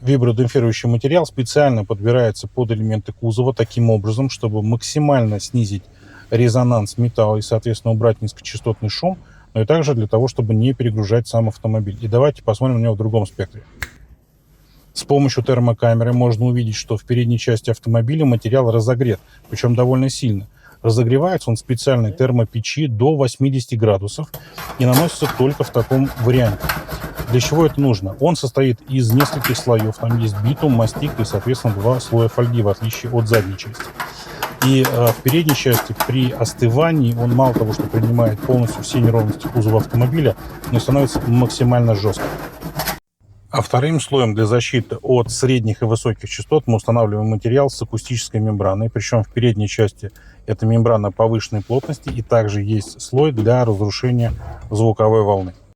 Вибродемпфирующий материал специально подбирается под элементы кузова таким образом, чтобы максимально снизить резонанс металла и, соответственно, убрать низкочастотный шум, но и также для того, чтобы не перегружать сам автомобиль. И давайте посмотрим на него в другом спектре. С помощью термокамеры можно увидеть, что в передней части автомобиля материал разогрет, причем довольно сильно. Разогревается он в специальной термопечи до 80 градусов и наносится только в таком варианте. Для чего это нужно? Он состоит из нескольких слоев. Там есть битум, мастик и, соответственно, 2 слоя фольги, в отличие от задней части. И в передней части при остывании он мало того, что принимает полностью все неровности кузова автомобиля, но и становится максимально жестким. А вторым слоем для защиты от средних и высоких частот мы устанавливаем материал с акустической мембраной. Причем в передней части это мембрана повышенной плотности, и также есть слой для разрушения звуковой волны.